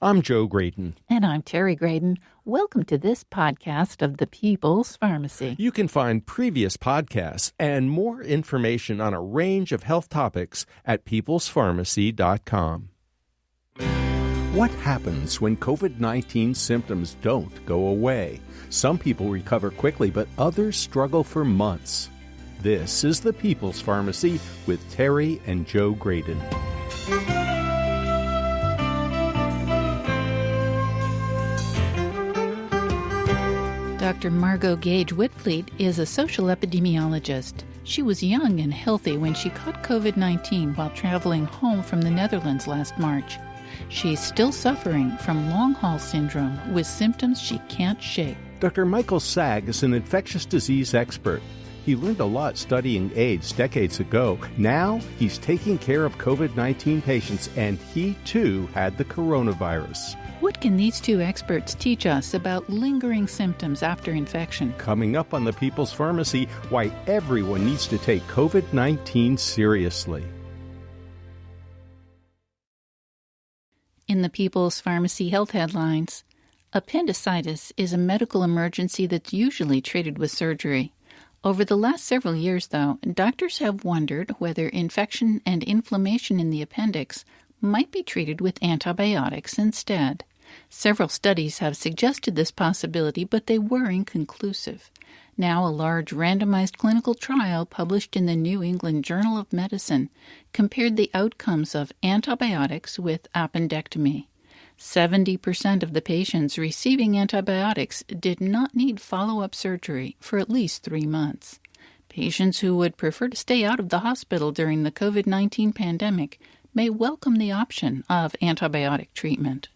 I'm Joe Graydon. And I'm Terry Graydon. Welcome to this podcast of the People's Pharmacy. You can find previous podcasts and more information on a range of health topics at peoplespharmacy.com. What happens when COVID-19 symptoms don't go away? Some people recover quickly, but others struggle for months. This is the People's Pharmacy with Terry and Joe Graydon. Dr. Margot Gage Whitfleet is a social epidemiologist. She was young and healthy when she caught COVID-19 while traveling home from the Netherlands last March. She's still suffering from long-haul syndrome with symptoms she can't shake. Dr. Michael Sagg is an infectious disease expert. He learned a lot studying AIDS decades ago. Now he's taking care of COVID-19 patients, and he too had the coronavirus. What can these two experts teach us about lingering symptoms after infection? Coming up on the People's Pharmacy, why everyone needs to take COVID-19 seriously. In the People's Pharmacy Health Headlines, appendicitis is a medical emergency that's usually treated with surgery. Over the last several years, though, doctors have wondered whether infection and inflammation in the appendix might be treated with antibiotics instead. Several studies have suggested this possibility, but they were inconclusive. Now, a large randomized clinical trial published in the New England Journal of Medicine compared the outcomes of antibiotics with appendectomy. 70% of the patients receiving antibiotics did not need follow-up surgery for at least 3 months. Patients who would prefer to stay out of the hospital during the COVID-19 pandemic may welcome the option of antibiotic treatment.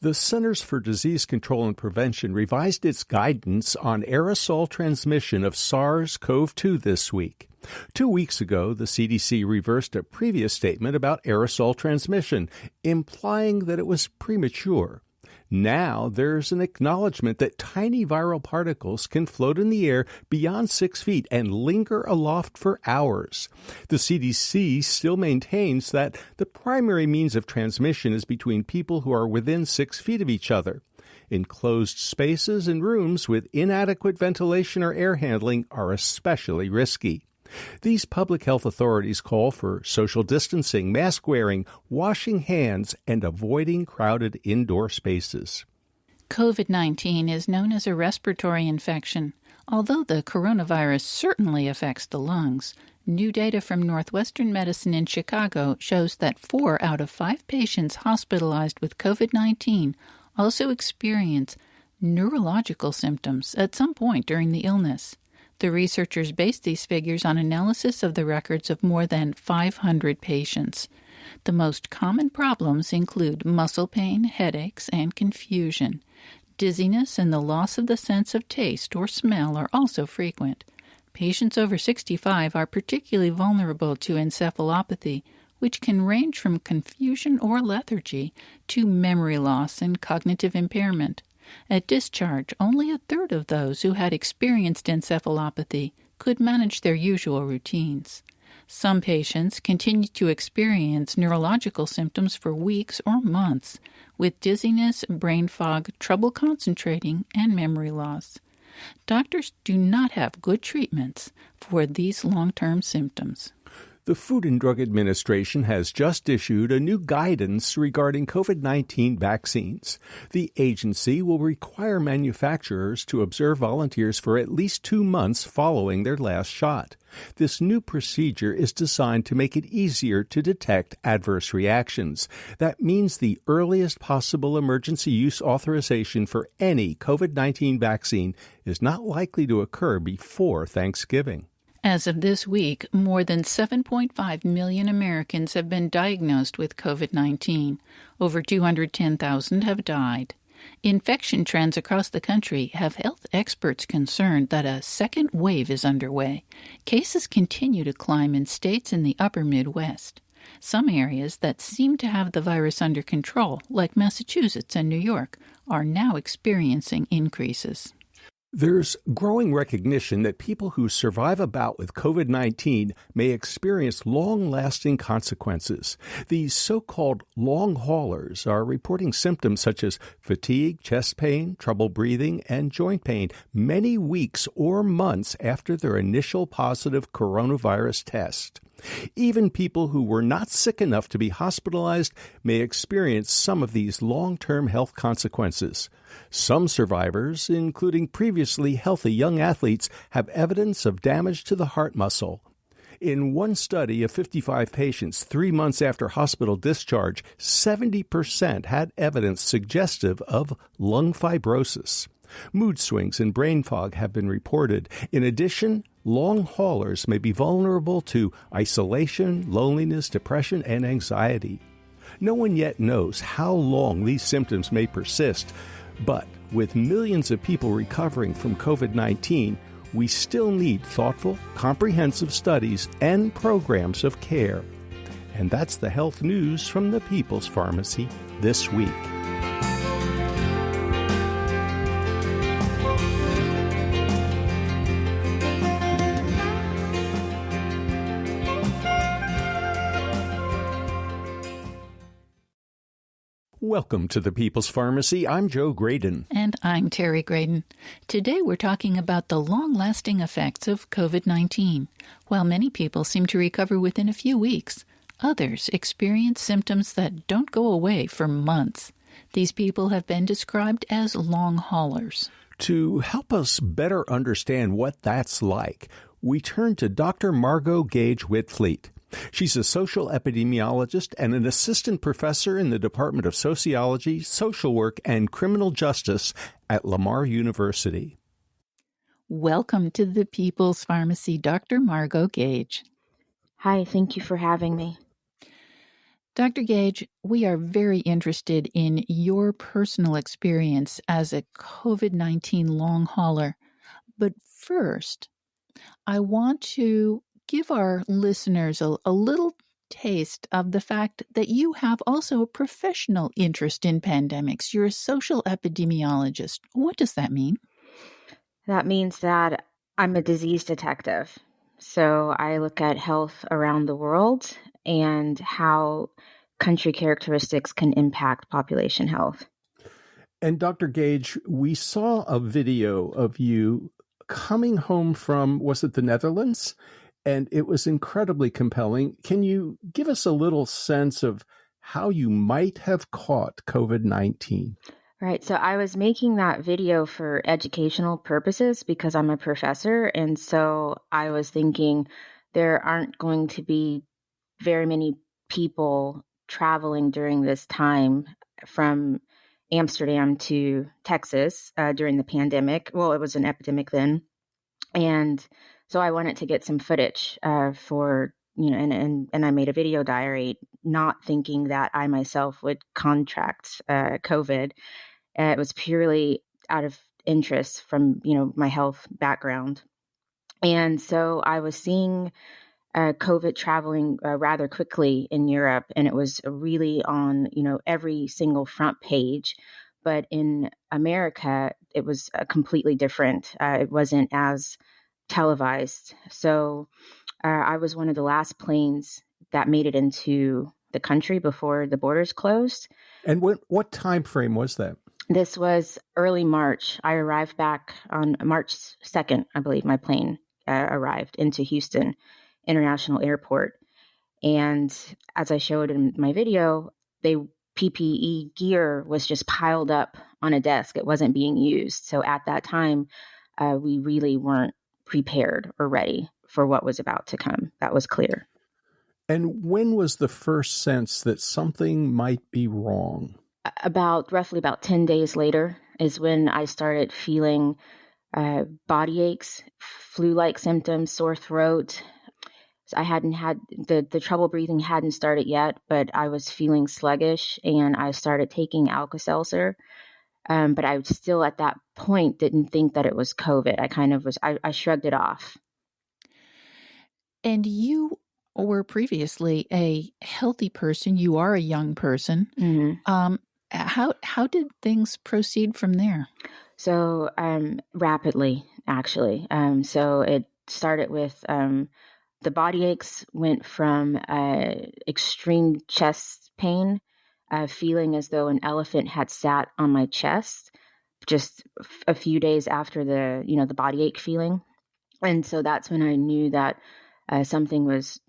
The Centers for Disease Control and Prevention revised its guidance on aerosol transmission of SARS-CoV-2 this week. 2 weeks ago, the CDC reversed a previous statement about aerosol transmission, implying that it was premature. Now there's an acknowledgement that tiny viral particles can float in the air beyond 6 feet and linger aloft for hours. The CDC still maintains that the primary means of transmission is between people who are within 6 feet of each other. Enclosed spaces and rooms with inadequate ventilation or air handling are especially risky. These public health authorities call for social distancing, mask wearing, washing hands, and avoiding crowded indoor spaces. COVID-19 is known as a respiratory infection. Although the coronavirus certainly affects the lungs, new data from Northwestern Medicine in Chicago shows that 4 out of 5 patients hospitalized with COVID-19 also experience neurological symptoms at some point during the illness. The researchers based these figures on analysis of the records of more than 500 patients. The most common problems include muscle pain, headaches, and confusion. Dizziness and the loss of the sense of taste or smell are also frequent. Patients over 65 are particularly vulnerable to encephalopathy, which can range from confusion or lethargy to memory loss and cognitive impairment. At discharge, only a third of those who had experienced encephalopathy could manage their usual routines. Some patients continue to experience neurological symptoms for weeks or months, with dizziness, brain fog, trouble concentrating, and memory loss. Doctors do not have good treatments for these long-term symptoms. The Food and Drug Administration has just issued a new guidance regarding COVID-19 vaccines. The agency will require manufacturers to observe volunteers for at least 2 months following their last shot. This new procedure is designed to make it easier to detect adverse reactions. That means the earliest possible emergency use authorization for any COVID-19 vaccine is not likely to occur before Thanksgiving. As of this week, more than 7.5 million Americans have been diagnosed with COVID-19. Over 210,000 have died. Infection trends across the country have health experts concerned that a second wave is underway. Cases continue to climb in states in the upper Midwest. Some areas that seem to have the virus under control, like Massachusetts and New York, are now experiencing increases. There's growing recognition that people who survive a bout with COVID-19 may experience long-lasting consequences. These so-called long haulers are reporting symptoms such as fatigue, chest pain, trouble breathing, and joint pain many weeks or months after their initial positive coronavirus test. Even people who were not sick enough to be hospitalized may experience some of these long-term health consequences. Some survivors, including previously healthy young athletes, have evidence of damage to the heart muscle. In one study of 55 patients 3 months after hospital discharge, 70% had evidence suggestive of lung fibrosis. Mood swings and brain fog have been reported. In addition, long haulers may be vulnerable to isolation, loneliness, depression, and anxiety. No one yet knows how long these symptoms may persist, but with millions of people recovering from COVID-19, we still need thoughtful, comprehensive studies and programs of care. And that's the health news from the People's Pharmacy this week. Welcome to the People's Pharmacy. I'm Joe Graydon. And I'm Terry Graydon. Today we're talking about the long-lasting effects of COVID-19. While many people seem to recover within a few weeks, others experience symptoms that don't go away for months. These people have been described as long haulers. To help us better understand what that's like, we turn to Dr. Margot Gage Whitfleet. She's a social epidemiologist and an assistant professor in the Department of Sociology, Social Work, and Criminal Justice at Lamar University. Welcome to the People's Pharmacy, Dr. Margot Gage. Hi, thank you for having me. Dr. Gage, we are very interested in your personal experience as a COVID-19 long hauler. But first, I want to give our listeners a little taste of the fact that you have also a professional interest in pandemics. You're a social epidemiologist. What does that mean? That means that I'm a disease detective. So I look at health around the world and how country characteristics can impact population health. And Dr. Gage, we saw a video of you coming home from, was it the Netherlands? And it was incredibly compelling. Can you give us a little sense of how you might have caught COVID-19? Right. So I was making that video for educational purposes because I'm a professor. And so I was thinking there aren't going to be very many people traveling during this time from Amsterdam to Texas during the pandemic. Well, it was an epidemic then. And so I wanted to get some footage for, and I made a video diary, not thinking that I myself would contract COVID. It was purely out of interest from, my health background. And so I was seeing COVID traveling rather quickly in Europe, and it was really on, every single front page. But in America, it was completely different. It wasn't as televised. So I was one of the last planes that made it into the country before the borders closed. And what time frame was that? This was early March. I arrived back on March 2nd, I believe my plane arrived into Houston International Airport. And as I showed in my video, PPE gear was just piled up on a desk. It wasn't being used. So at that time, we really weren't prepared or ready for what was about to come. That was clear. And when was the first sense that something might be wrong? Roughly about 10 days later is when I started feeling body aches, flu-like symptoms, sore throat. I hadn't had the trouble breathing hadn't started yet, but I was feeling sluggish and I started taking Alka-Seltzer. But I still at that point didn't think that it was COVID. I shrugged it off. And you were previously a healthy person. You are a young person. Mm-hmm. How did things proceed from there? So rapidly, actually. So it started with the body aches went from extreme chest pain, feeling as though an elephant had sat on my chest just a few days after the body ache feeling. And so that's when I knew that something was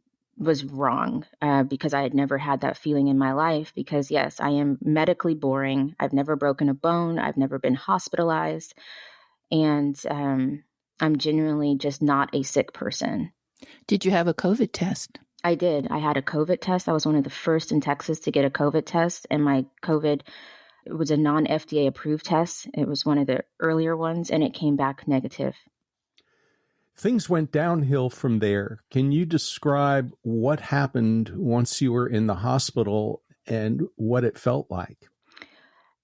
wrong, because I had never had that feeling in my life. Because yes, I am medically boring. I've never broken a bone. I've never been hospitalized, and I'm genuinely just not a sick person. Did you have a COVID test? I did. I had a COVID test. I was one of the first in Texas to get a COVID test, and my COVID, it was a non-FDA approved test. It was one of the earlier ones, and it came back negative. Things went downhill from there. Can you describe what happened once you were in the hospital and what it felt like?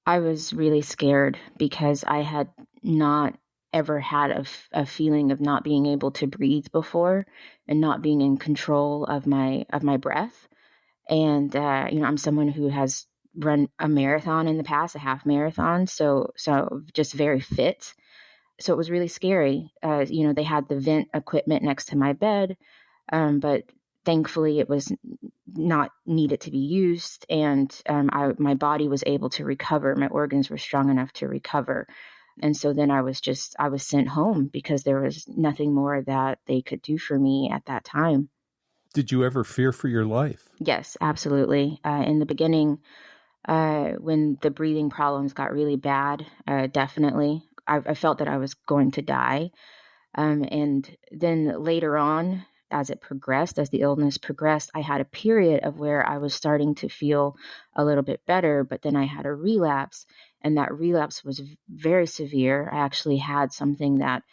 I was really scared because I had not ever had a feeling of not being able to breathe before, and not being in control of my breath. And I'm someone who has run a marathon in the past, a half marathon, so just very fit. So it was really scary. They had the vent equipment next to my bed, but thankfully it was not needed to be used, and my body was able to recover. My organs were strong enough to recover. And so then I was sent home because there was nothing more that they could do for me at that time. Did you ever fear for your life? Yes, absolutely. In the beginning, when the breathing problems got really bad, definitely, I felt that I was going to die. And then later on, as it progressed, as the illness progressed, I had a period of where I was starting to feel a little bit better, but then I had a relapse, and that relapse was very severe. I actually had something that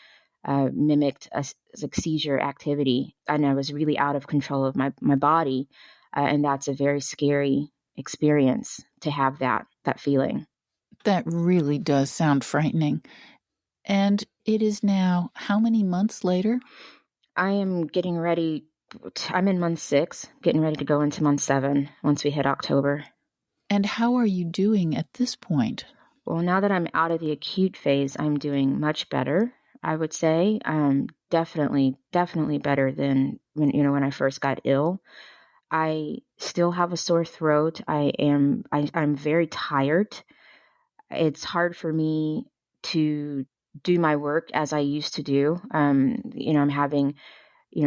mimicked like seizure activity, and I was really out of control of my body, and that's a very scary experience to have that feeling. That really does sound frightening. And it is now how many months later? I am getting ready. I'm in month 6, getting ready to go into month 7 once we hit October. And how are you doing at this point? Well, now that I'm out of the acute phase, I'm doing much better, I would say. Definitely better than when I first got ill. I still have a sore throat. I'm very tired. It's hard for me to do my work as I used to do. I'm having,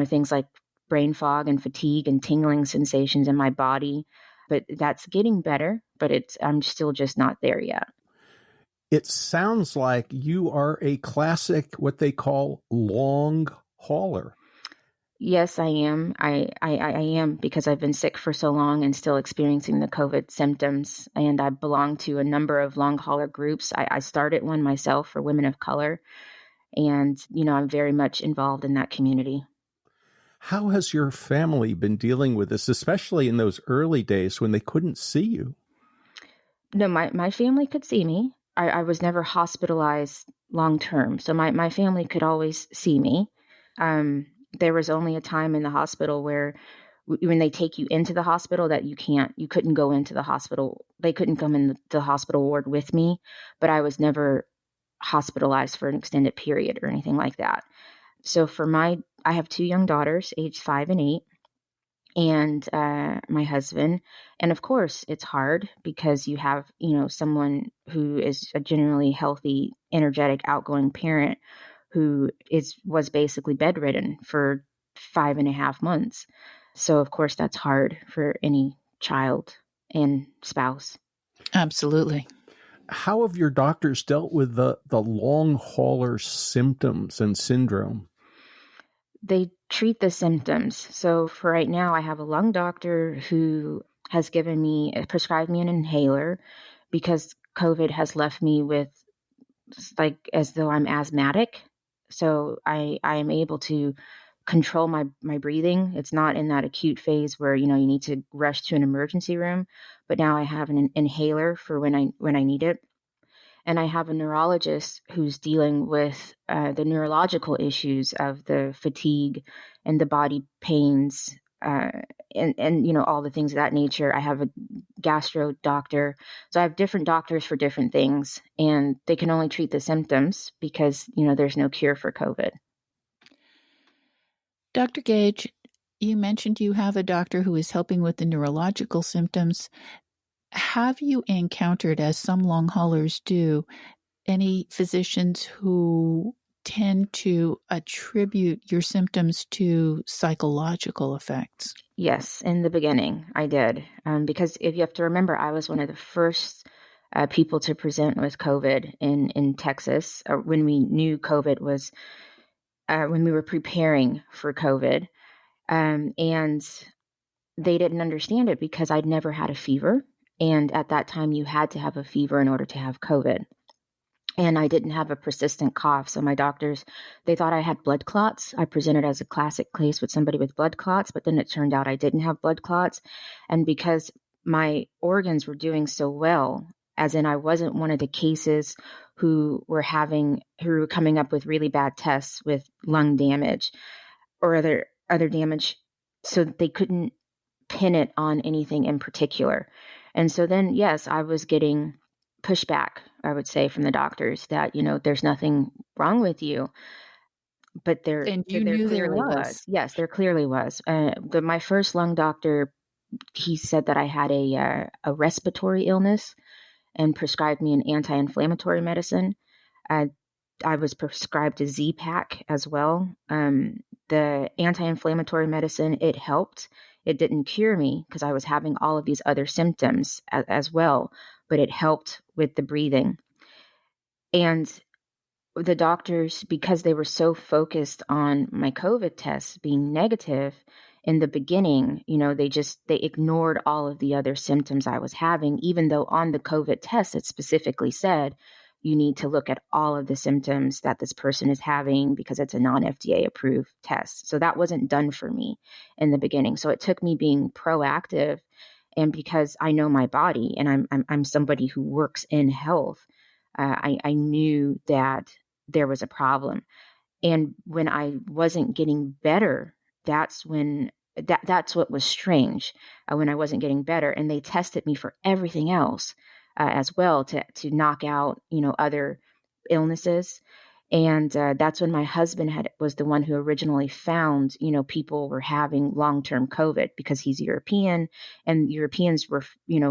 things like brain fog and fatigue and tingling sensations in my body, but that's getting better, but I'm still just not there yet. It sounds like you are a classic, what they call long hauler. Yes, I am. I am, because I've been sick for so long and still experiencing the COVID symptoms. And I belong to a number of long hauler groups. I started one myself for women of color. And, I'm very much involved in that community. How has your family been dealing with this, especially in those early days when they couldn't see you? No, my family could see me. I was never hospitalized long term. So my family could always see me. There was only a time in the hospital where when they take you into the hospital that you couldn't go into the hospital. They couldn't come in the hospital ward with me, but I was never hospitalized for an extended period or anything like that. So I have 2 young daughters, aged 5 and 8, and my husband. And of course, it's hard because you have, someone who is a generally healthy, energetic, outgoing parent who was basically bedridden for 5.5 months. So of course, that's hard for any child and spouse. Absolutely. How have your doctors dealt with the long hauler symptoms and syndrome? They treat the symptoms. So for right now, I have a lung doctor who has prescribed me an inhaler because COVID has left me with as though I'm asthmatic. So I am able to control my breathing. It's not in that acute phase where, you need to rush to an emergency room, but now I have an inhaler for when I need it. And I have a neurologist who's dealing with the neurological issues of the fatigue and the body pains and all the things of that nature. I have a gastro doctor. So I have different doctors for different things, and they can only treat the symptoms because, there's no cure for COVID. Dr. Gage, you mentioned you have a doctor who is helping with the neurological symptoms. Have you encountered, as some long haulers do, any physicians who tend to attribute your symptoms to psychological effects? Yes, in the beginning, I did. Because if you have to remember, I was one of the first people to present with COVID in Texas, when we knew COVID was, when we were preparing for COVID. And they didn't understand it because I'd never had a fever. And at that time, you had to have a fever in order to have COVID. And I didn't have a persistent cough. So my doctors, they thought I had blood clots. I presented as a classic case with somebody with blood clots, but then it turned out I didn't have blood clots. And because my organs were doing so well, as in I wasn't one of the cases who were coming up with really bad tests with lung damage or other damage. So they couldn't pin it on anything in particular. And so then, yes, I was getting pushback, I would say, from the doctors that, there's nothing wrong with you. But there clearly was. Yes, there clearly was. My first lung doctor, he said that I had a respiratory illness and prescribed me an anti-inflammatory medicine. I was prescribed a Z-Pak as well. The anti-inflammatory medicine, it helped. It didn't cure me because I was having all of these other symptoms as well, but it helped with the breathing. And the doctors, because they were so focused on my COVID tests being negative in the beginning, they ignored all of the other symptoms I was having, even though on the COVID test, it specifically said, you need to look at all of the symptoms that this person is having because it's a non-FDA approved test. So that wasn't done for me in the beginning. So it took me being proactive, and because I know my body and I'm somebody who works in health, I knew that there was a problem. And when I wasn't getting better, that's what was strange, when I wasn't getting better. And they tested me for everything else as well to knock out, other illnesses. And that's when my husband was the one who originally found, people were having long-term COVID because he's European, and Europeans were,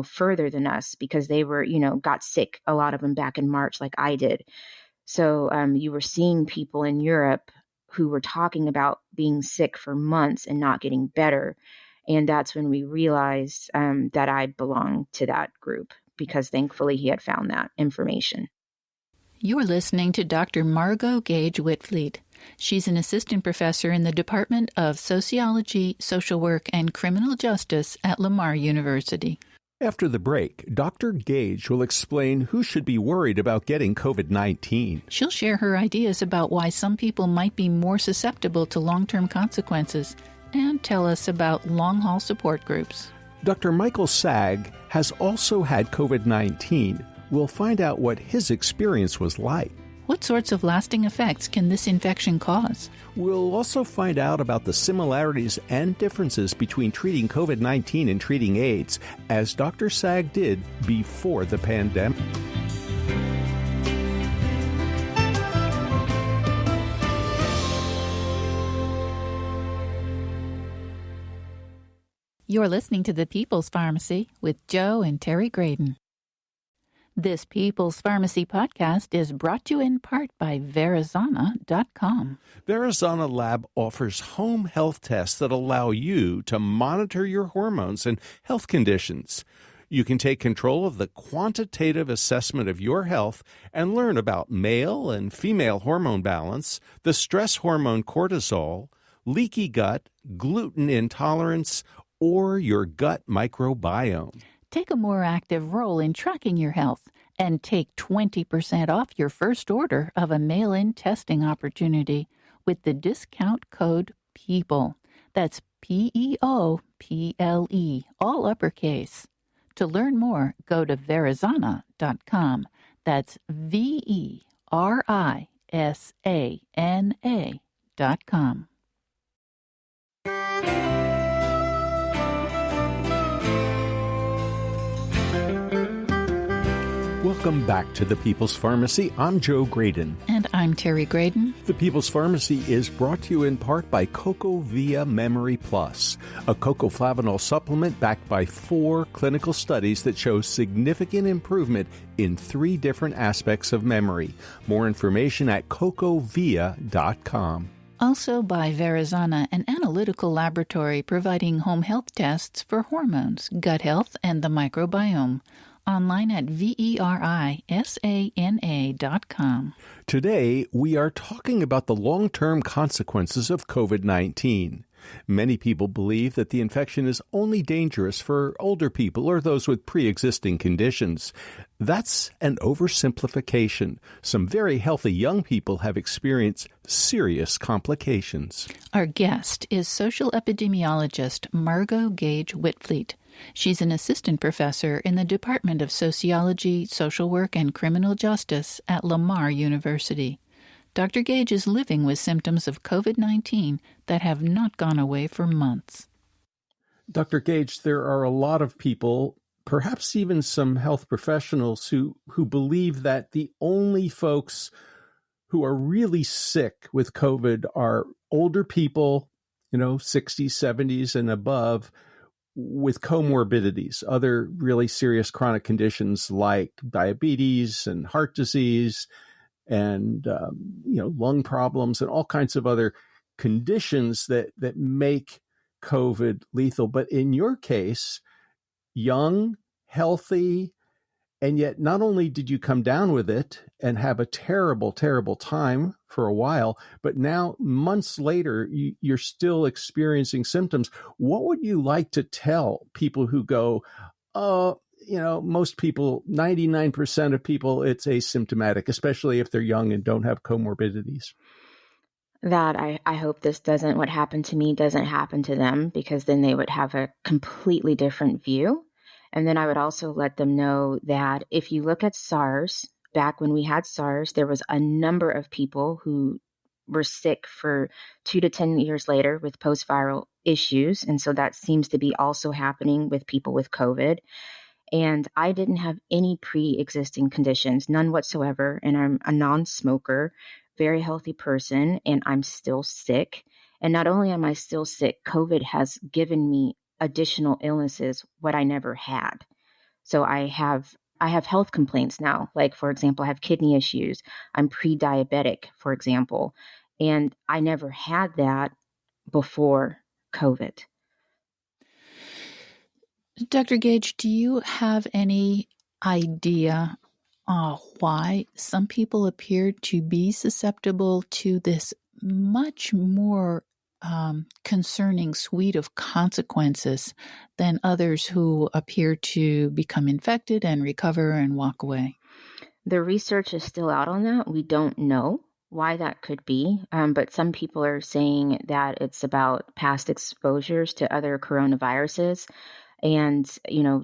further than us because they were, got sick, a lot of them back in March like I did. So you were seeing people in Europe who were talking about being sick for months and not getting better. And that's when we realized that I belonged to that group, because thankfully he had found that information. You're listening to Dr. Margot Gage Whitfleet. She's an assistant professor in the Department of Sociology, Social Work, and Criminal Justice at Lamar University. After the break, Dr. Gage will explain who should be worried about getting COVID-19. She'll share her ideas about why some people might be more susceptible to long-term consequences and tell us about long-haul support groups. Dr. Michael Sag has also had COVID-19. We'll find out what his experience was like. What sorts of lasting effects can this infection cause? We'll also find out about the similarities and differences between treating COVID-19 and treating AIDS, as Dr. Sag did before the pandemic. You're listening to The People's Pharmacy with Joe and Terry Graydon. This People's Pharmacy podcast is brought to you in part by Verizana.com. Verizana Lab offers home health tests that allow you to monitor your hormones and health conditions. You can take control of the quantitative assessment of your health and learn about male and female hormone balance, the stress hormone cortisol, leaky gut, gluten intolerance, or your gut microbiome. Take a more active role in tracking your health and take 20% off your first order of a mail-in testing opportunity with the discount code PEOPLE. That's PEOPLE, all uppercase. To learn more, go to Verizana.com. That's Verisana.com. Welcome back to the People's Pharmacy. I'm Joe Graydon. And I'm Terry Graydon. The People's Pharmacy is brought to you in part by CocoVia Memory Plus, a cocoflavanol supplement backed by 4 clinical studies that show significant improvement in 3 different aspects of memory. More information at cocovia.com. Also by Verizana, an analytical laboratory providing home health tests for hormones, gut health, and the microbiome. Online at verisana.com. Today, we are talking about the long-term consequences of COVID-19. Many people believe that the infection is only dangerous for older people or those with pre-existing conditions. That's an oversimplification. Some very healthy young people have experienced serious complications. Our guest is social epidemiologist Margot Gage Whitfleet. She's an assistant professor in the Department of Sociology, Social Work, and Criminal Justice at Lamar University. Dr. Gage is living with symptoms of COVID-19 that have not gone away for months. Dr. Gage, there are a lot of people, perhaps even some health professionals, who believe that the only folks who are really sick with COVID are older people, 60s, 70s, and above, with comorbidities, other really serious chronic conditions like diabetes and heart disease and lung problems and all kinds of other conditions that make COVID lethal. But in your case, young, healthy, and yet not only did you come down with it and have a terrible, terrible time for a while, but now months later, you're still experiencing symptoms. What would you like to tell people who go, most people, 99% of people, it's asymptomatic, especially if they're young and don't have comorbidities? That I hope what happened to me doesn't happen to them, because then they would have a completely different view. And then I would also let them know that if you look at SARS, back when we had SARS, there was a number of people who were sick for 2 to 10 years later with post-viral issues. And so that seems to be also happening with people with COVID. And I didn't have any pre-existing conditions, none whatsoever. And I'm a non-smoker, very healthy person, and I'm still sick. And not only am I still sick, COVID has given me additional illnesses, what I never had. So I have health complaints now. Like, for example, I have kidney issues. I'm pre-diabetic, for example. And I never had that before COVID. Dr. Gage, do you have any idea why some people appear to be susceptible to this much more concerning suite of consequences than others who appear to become infected and recover and walk away? The research is still out on that. We don't know why that could be, but some people are saying that it's about past exposures to other coronaviruses and,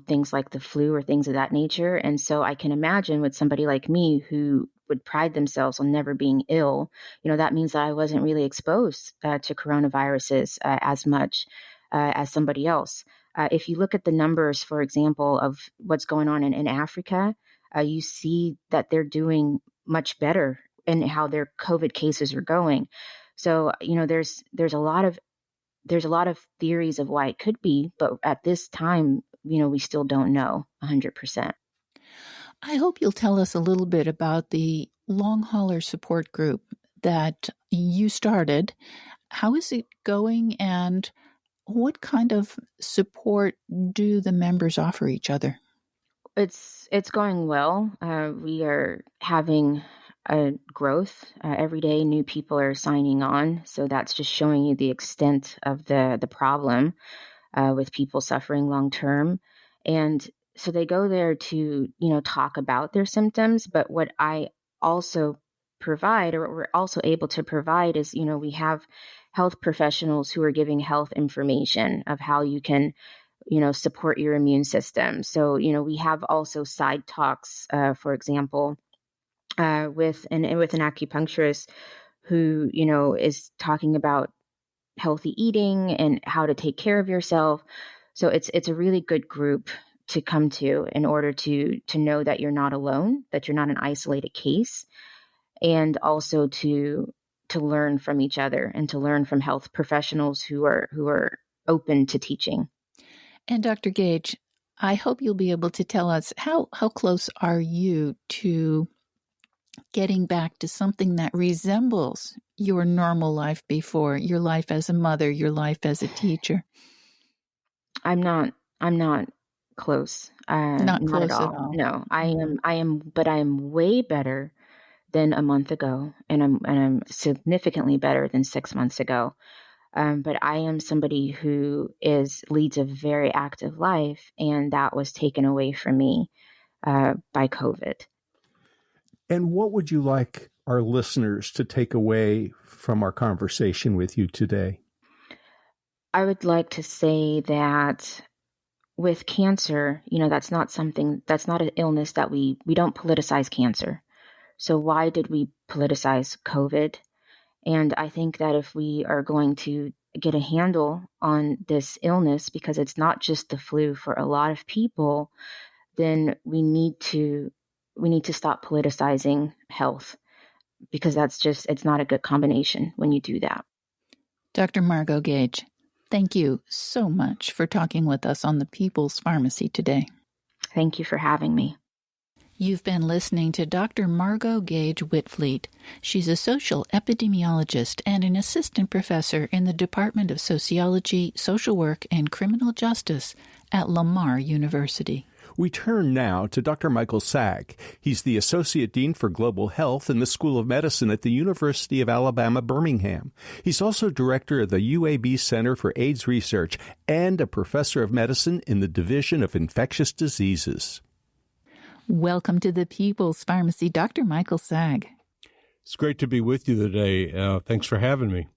things like the flu or things of that nature. And so I can imagine with somebody like me who would pride themselves on never being ill, that means that I wasn't really exposed to coronaviruses as much as somebody else. If you look at the numbers, for example, of what's going on in Africa, you see that they're doing much better in how their COVID cases are going. So, there's a lot of theories of why it could be, but at this time, we still don't know 100%. I hope you'll tell us a little bit about the long hauler support group that you started. How is it going, and what kind of support do the members offer each other? It's going well. We are having a growth every day. New people are signing on, so that's just showing you the extent of the problem with people suffering long term. And so they go there to talk about their symptoms. But what I also provide, or what we're also able to provide, is we have health professionals who are giving health information of how you can support your immune system. So we have also side talks, for example, with an acupuncturist who is talking about healthy eating and how to take care of yourself. So it's a really good group come to in order to know that you're not alone, that you're not an isolated case, and also to learn from each other and to learn from health professionals who are open to teaching. And Dr. Gage, I hope you'll be able to tell us how close are you to getting back to something that resembles your normal life before, your life as a mother, your life as a teacher? I'm not close. Not close at at all. all. No, I am, but I am way better than a month ago, and I'm significantly better than 6 months ago. But I am somebody who leads a very active life, and that was taken away from me by COVID. And what would you like our listeners to take away from our conversation with you today? I would like to say that with cancer, that's not an illness that we don't politicize cancer. So why did we politicize COVID? And I think that if we are going to get a handle on this illness, because it's not just the flu for a lot of people, then we need to stop politicizing health, because it's not a good combination when you do that. Dr. Margot Gage, thank you so much for talking with us on the People's Pharmacy today. Thank you for having me. You've been listening to Dr. Margot Gage Whitfleet. She's a social epidemiologist and an assistant professor in the Department of Sociology, Social Work, and Criminal Justice at Lamar University. We turn now to Dr. Michael Sag. He's the Associate Dean for Global Health in the School of Medicine at the University of Alabama, Birmingham. He's also director of the UAB Center for AIDS Research and a professor of medicine in the Division of Infectious Diseases. Welcome to the People's Pharmacy, Dr. Michael Sag. It's great to be with you today. Thanks for having me.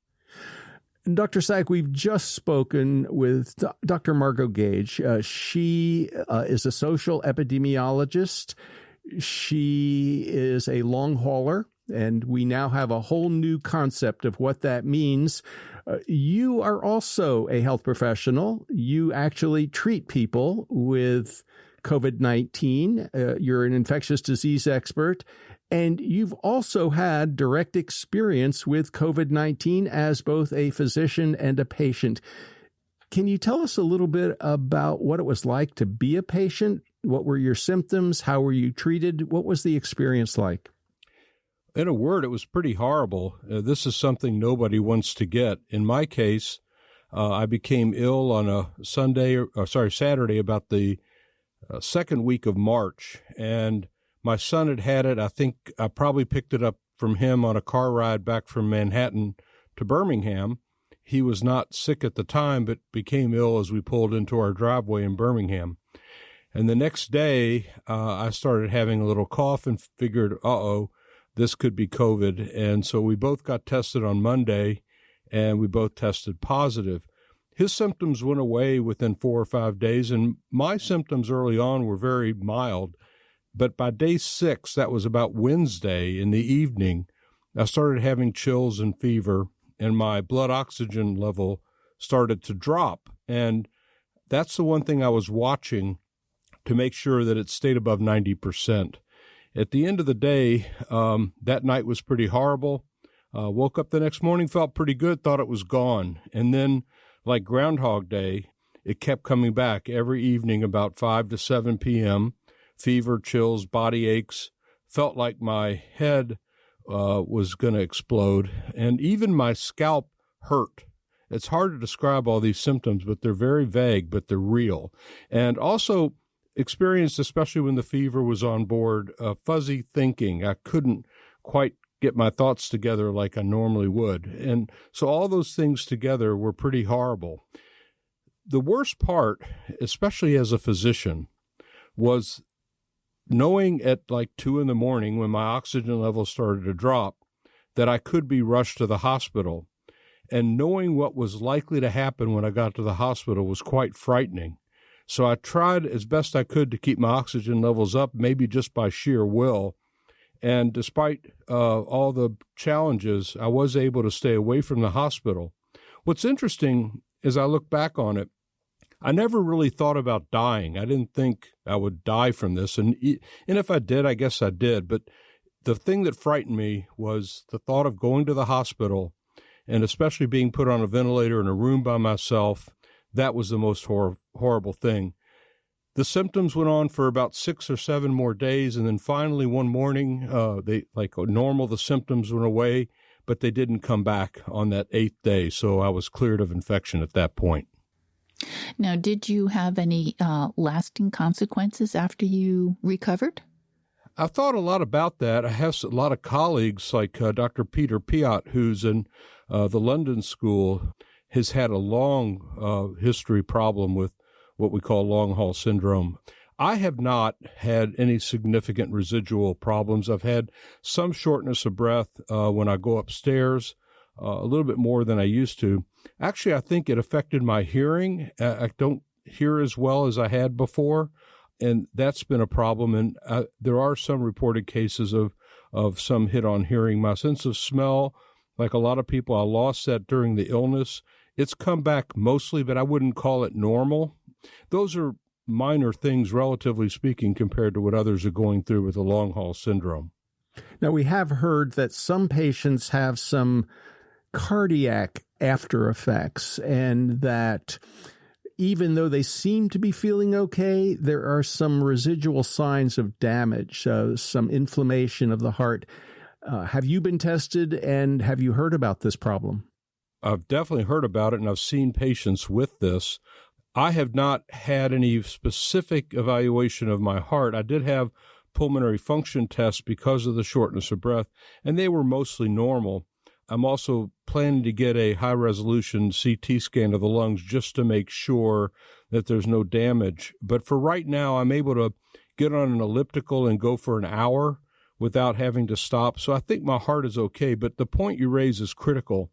Dr. Sag, we've just spoken with Dr. Margot Gage. She is a social epidemiologist. She is a long hauler, and we now have a whole new concept of what that means. You are also a health professional. You actually treat people with COVID-19. You're an infectious disease expert, and you've also had direct experience with COVID-19 as both a physician and a patient. Can you tell us a little bit about what it was like to be a patient? What were your symptoms? How were you treated? What was the experience like? In a word, it was pretty horrible. This is something nobody wants to get. In my case, I became ill on a Saturday about the second week of March, and my son had it. I think I probably picked it up from him on a car ride back from Manhattan to Birmingham. He was not sick at the time, but became ill as we pulled into our driveway in Birmingham. And the next day, I started having a little cough and figured, this could be COVID. And so we both got tested on Monday, and we both tested positive. His symptoms went away within 4 or 5 days, and my symptoms early on were very mild. But by day 6, that was about Wednesday in the evening, I started having chills and fever, and my blood oxygen level started to drop. And that's the one thing I was watching to make sure that it stayed above 90%. At the end of the day, that night was pretty horrible. Woke up the next morning, felt pretty good, thought it was gone. And then, like Groundhog Day, it kept coming back every evening about 5 to 7 p.m., fever, chills, body aches, felt like my head was going to explode, and even my scalp hurt. It's hard to describe all these symptoms, but they're very vague, but they're real. And also experienced, especially when the fever was on board, fuzzy thinking. I couldn't quite get my thoughts together like I normally would. And so all those things together were pretty horrible. The worst part, especially as a physician, was knowing at like 2 a.m. when my oxygen level started to drop that I could be rushed to the hospital. And knowing what was likely to happen when I got to the hospital was quite frightening. So I tried as best I could to keep my oxygen levels up, maybe just by sheer will. And despite all the challenges, I was able to stay away from the hospital. What's interesting, as I look back on it, I never really thought about dying. I didn't think I would die from this. And if I did, I guess I did. But the thing that frightened me was the thought of going to the hospital and especially being put on a ventilator in a room by myself. That was the most horrible thing. The symptoms went on for about 6 or 7 more days. And then finally one morning, the symptoms went away, but they didn't come back on that 8th day. So I was cleared of infection at that point. Now, did you have any lasting consequences after you recovered? I've thought a lot about that. I have a lot of colleagues like Dr. Peter Piot, who's in the London School, has had a long history problem with what we call long haul syndrome. I have not had any significant residual problems. I've had some shortness of breath when I go upstairs, a little bit more than I used to. Actually, I think it affected my hearing. I don't hear as well as I had before, and that's been a problem. And there are some reported cases of some hit on hearing. My sense of smell, like a lot of people, I lost that during the illness. It's come back mostly, but I wouldn't call it normal. Those are minor things, relatively speaking, compared to what others are going through with the long haul syndrome. Now, we have heard that some patients have some cardiac after effects, and that even though they seem to be feeling okay, there are some residual signs of damage, some inflammation of the heart. Have you been tested, and have you heard about this problem? I've definitely heard about it, and I've seen patients with this. I have not had any specific evaluation of my heart. I did have pulmonary function tests because of the shortness of breath, and they were mostly normal. I'm also planning to get a high-resolution CT scan of the lungs just to make sure that there's no damage. But for right now, I'm able to get on an elliptical and go for an hour without having to stop. So I think my heart is okay. But the point you raise is critical,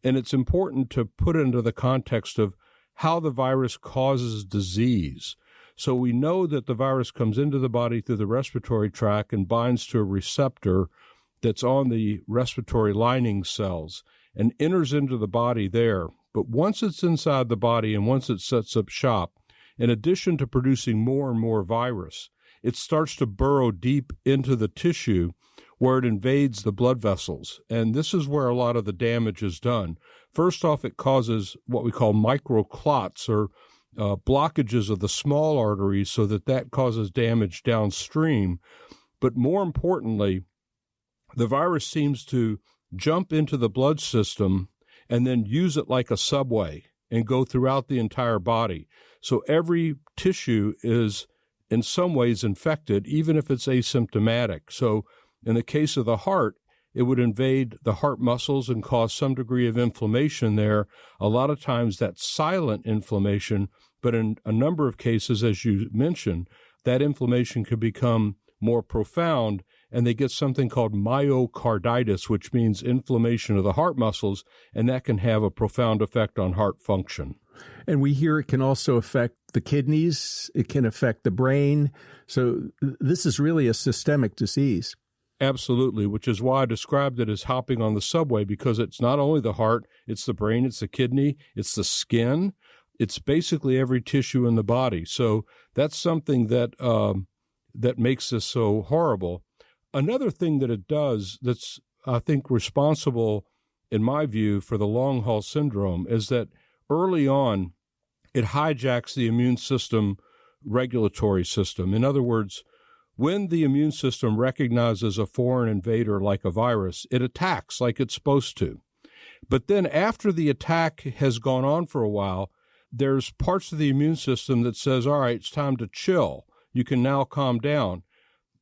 and it's important to put it into the context of how the virus causes disease. So we know that the virus comes into the body through the respiratory tract and binds to a receptor that's on the respiratory lining cells and enters into the body there. But once it's inside the body and once it sets up shop, in addition to producing more and more virus, it starts to burrow deep into the tissue where it invades the blood vessels. And this is where a lot of the damage is done. First off, it causes what we call microclots, or blockages of the small arteries, so that causes damage downstream. But more importantly, the virus seems to jump into the blood system and then use it like a subway and go throughout the entire body. So every tissue is in some ways infected, even if it's asymptomatic. So in the case of the heart, it would invade the heart muscles and cause some degree of inflammation there. A lot of times that's silent inflammation, but in a number of cases, as you mentioned, that inflammation could become more profound, and they get something called myocarditis, which means inflammation of the heart muscles, and that can have a profound effect on heart function. And we hear it can also affect the kidneys, it can affect the brain. So this is really a systemic disease. Absolutely, which is why I described it as hopping on the subway, because it's not only the heart, it's the brain, it's the kidney, it's the skin, it's basically every tissue in the body. So that's something that makes this so horrible. Another thing that it does that's, I think, responsible, in my view, for the long haul syndrome is that early on, it hijacks the immune system regulatory system. In other words, when the immune system recognizes a foreign invader like a virus, it attacks like it's supposed to. But then after the attack has gone on for a while, there's parts of the immune system that says, all right, it's time to chill. You can now calm down.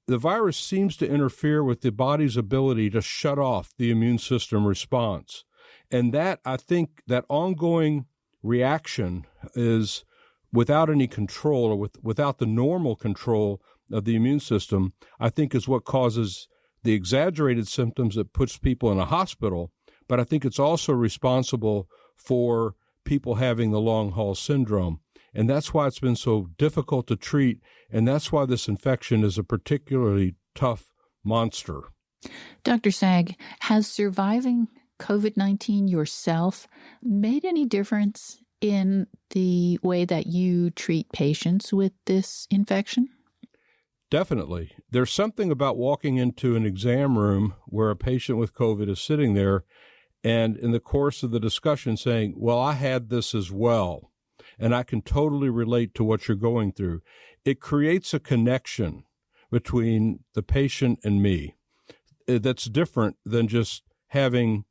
The virus seems to interfere with the body's ability to shut off the immune system response. And that, I think, that ongoing reaction is without any control, or without the normal control of the immune system, I think is what causes the exaggerated symptoms that puts people in a hospital. But I think it's also responsible for people having the long haul syndrome. And that's why it's been so difficult to treat. And that's why this infection is a particularly tough monster. Dr. Sag, has surviving COVID-19 yourself made any difference in the way that you treat patients with this infection? Definitely. There's something about walking into an exam room where a patient with COVID is sitting there and in the course of the discussion saying, well, I had this as well, and I can totally relate to what you're going through. It creates a connection between the patient and me that's different than just having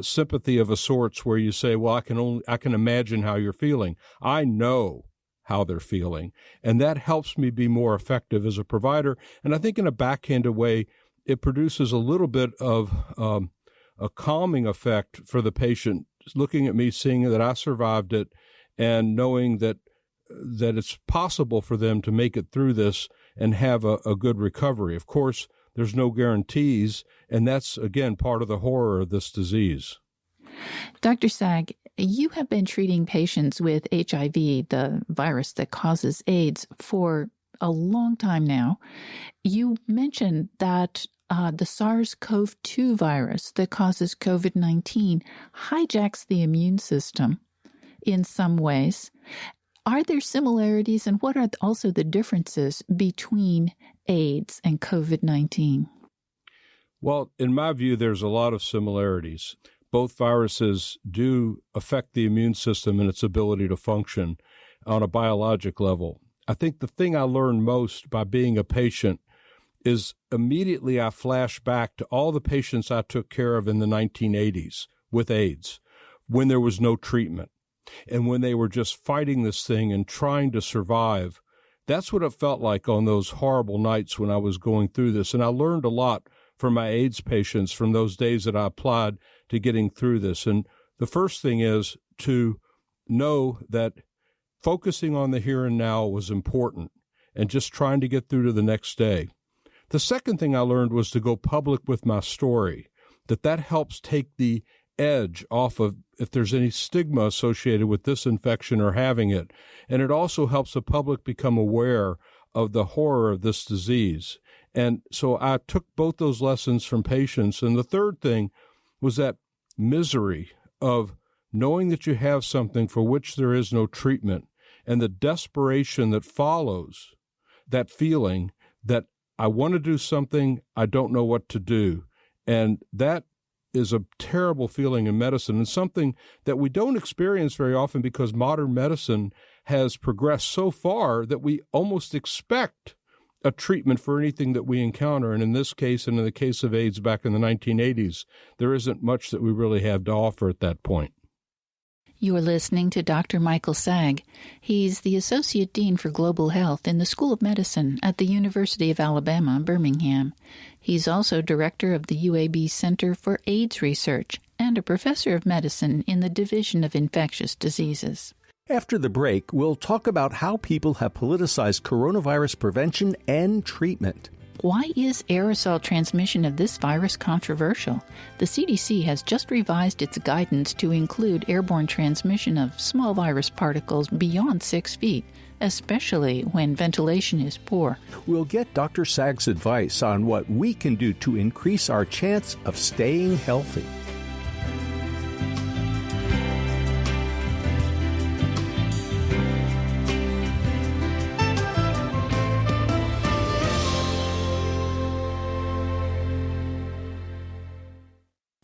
sympathy of a sorts where you say, well, I can imagine how you're feeling. I know how they're feeling, and that helps me be more effective as a provider. And I think in a backhanded way, it produces a little bit of a calming effect for the patient, looking at me, seeing that I survived it, and knowing that it's possible for them to make it through this and have a good recovery. Of course, there's no guarantees, and that's, again, part of the horror of this disease. Dr. Sag, you have been treating patients with HIV, the virus that causes AIDS, for a long time now. You mentioned that the SARS-CoV-2 virus that causes COVID-19 hijacks the immune system in some ways. Are there similarities, and what are also the differences between AIDS and COVID-19? Well, in my view, there's a lot of similarities. Both viruses do affect the immune system and its ability to function on a biologic level. I think the thing I learned most by being a patient is immediately I flash back to all the patients I took care of in the 1980s with AIDS, when there was no treatment, and when they were just fighting this thing and trying to survive. That's what it felt like on those horrible nights when I was going through this. And I learned a lot from my AIDS patients from those days that I applied to getting through this. And the first thing is to know that focusing on the here and now was important and just trying to get through to the next day. The second thing I learned was to go public with my story, that helps take the edge off of if there's any stigma associated with this infection or having it. And it also helps the public become aware of the horror of this disease. And so I took both those lessons from patients. And the third thing was that misery of knowing that you have something for which there is no treatment, and the desperation that follows that feeling that I want to do something, I don't know what to do. And that is a terrible feeling in medicine, and something that we don't experience very often because modern medicine has progressed so far that we almost expect a treatment for anything that we encounter. And in this case, and in the case of AIDS back in the 1980s, there isn't much that we really have to offer at that point. You are listening to Dr. Michael Sag. He's the Associate Dean for Global Health in the School of Medicine at the University of Alabama, Birmingham. He's also director of the UAB Center for AIDS Research and a professor of medicine in the Division of Infectious Diseases. After the break, we'll talk about how people have politicized coronavirus prevention and treatment. Why is aerosol transmission of this virus controversial? The CDC has just revised its guidance to include airborne transmission of small virus particles beyond 6 feet, especially when ventilation is poor. We'll get Dr. Sag's advice on what we can do to increase our chance of staying healthy.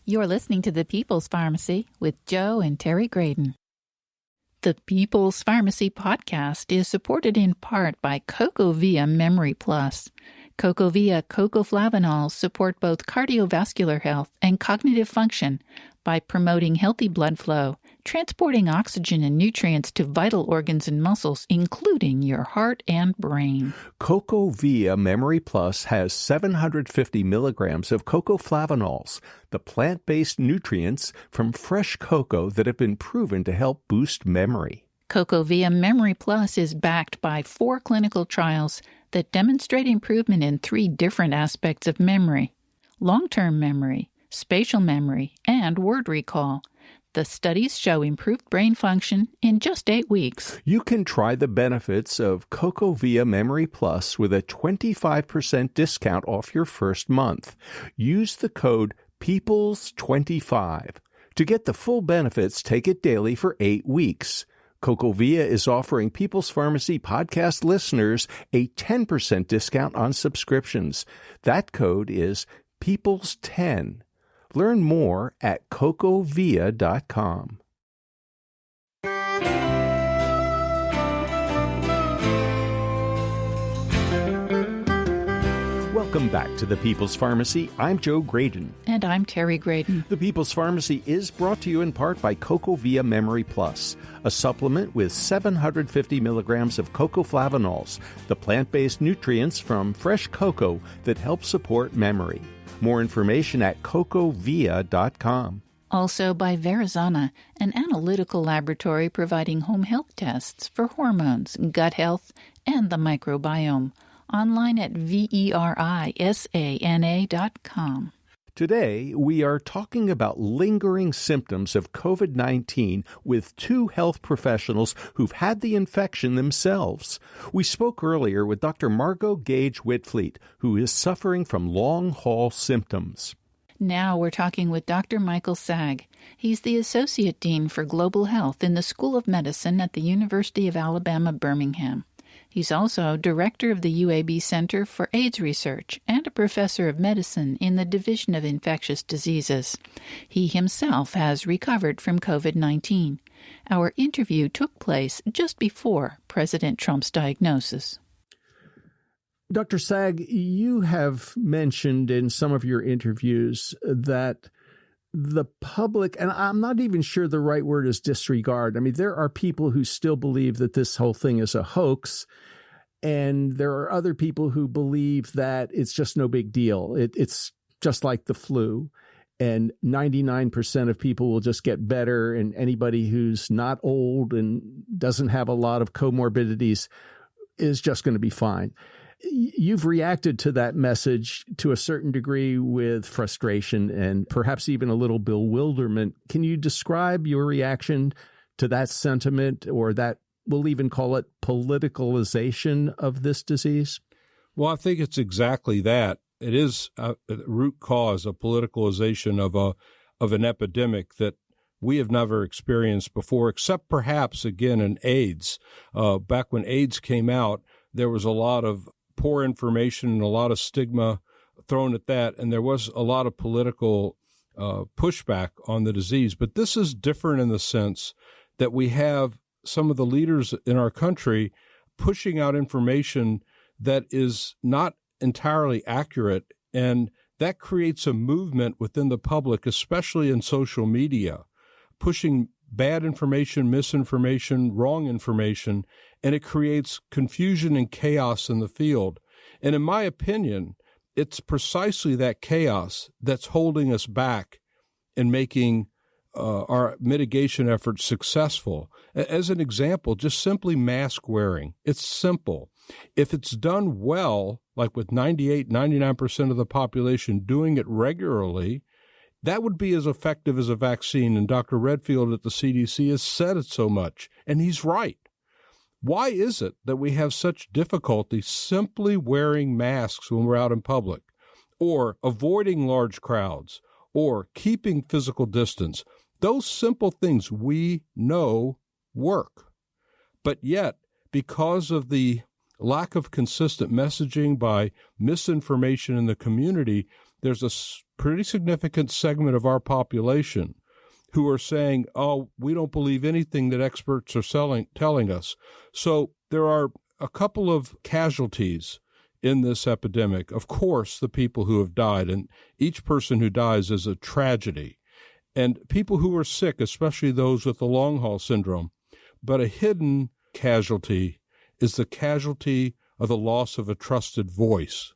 You're listening to The People's Pharmacy with Joe and Terry Graydon. The People's Pharmacy podcast is supported in part by CocoVia Memory Plus. CocoVia cocoflavanols support both cardiovascular health and cognitive function by promoting healthy blood flow, transporting oxygen and nutrients to vital organs and muscles, including your heart and brain. CocoVia Memory Plus has 750 milligrams of cocoflavanols, the plant-based nutrients from fresh cocoa that have been proven to help boost memory. CocoVia Memory Plus is backed by 4 clinical trials that demonstrate improvement in 3 different aspects of memory: long-term memory, spatial memory, and word recall. The studies show improved brain function in just 8 weeks. You can try the benefits of CocoVia Memory Plus with a 25% discount off your first month. Use the code PEOPLES25 To get the full benefits, take it daily for 8 weeks. CocoVia is offering People's Pharmacy podcast listeners a 10% discount on subscriptions. That code is PEOPLES10. Learn more at cocovia.com. Welcome back to the People's Pharmacy. I'm Joe Graydon. And I'm Terry Graydon. The People's Pharmacy is brought to you in part by CocoVia Memory Plus, a supplement with 750 milligrams of cocoflavanols, the plant-based nutrients from fresh cocoa that help support memory. More information at cocovia.com. Also by Verizana, an analytical laboratory providing home health tests for hormones, gut health, and the microbiome. Online at verisana.com. Today, we are talking about lingering symptoms of COVID-19 with two health professionals who've had the infection themselves. We spoke earlier with Dr. Margot Gage Whitfleet, who is suffering from long-haul symptoms. Now we're talking with Dr. Michael Sagg. He's the Associate Dean for Global Health in the School of Medicine at the University of Alabama, Birmingham. He's also director of the UAB Center for AIDS Research and a professor of medicine in the Division of Infectious Diseases. He himself has recovered from COVID-19. Our interview took place just before President Trump's diagnosis. Dr. Sagg, you have mentioned in some of your interviews that the public, and I'm not even sure the right word is disregard. I mean, there are people who still believe that this whole thing is a hoax, and there are other people who believe that it's just no big deal. It's just like the flu, and 99% of people will just get better, and anybody who's not old and doesn't have a lot of comorbidities is just going to be fine. You've reacted to that message to a certain degree with frustration and perhaps even a little bewilderment. Can you describe your reaction to that sentiment, or that, we'll even call it, politicalization of this disease? Well, I think it's exactly that. It is a root cause, a politicalization of an epidemic that we have never experienced before, except perhaps, again, in AIDS. Back when AIDS came out, there was a lot of poor information and a lot of stigma thrown at that, and there was a lot of political pushback on the disease. But this is different in the sense that we have some of the leaders in our country pushing out information that is not entirely accurate, and that creates a movement within the public, especially in social media, pushing bad information, misinformation, wrong information, and it creates confusion and chaos in the field. And in my opinion, it's precisely that chaos that's holding us back in making our mitigation efforts successful. As an example, just simply mask wearing. It's simple. If it's done well, like with 98, 99% of the population doing it regularly, that would be as effective as a vaccine, and Dr. Redfield at the CDC has said it so much, and he's right. Why is it that we have such difficulty simply wearing masks when we're out in public, or avoiding large crowds, or keeping physical distance? Those simple things we know work. But yet, because of the lack of consistent messaging by misinformation in the community, there's a pretty significant segment of our population who are saying, oh, we don't believe anything that experts are telling us. So there are a couple of casualties in this epidemic. Of course, the people who have died, and each person who dies is a tragedy. And people who are sick, especially those with the long haul syndrome. But a hidden casualty is the casualty of the loss of a trusted voice.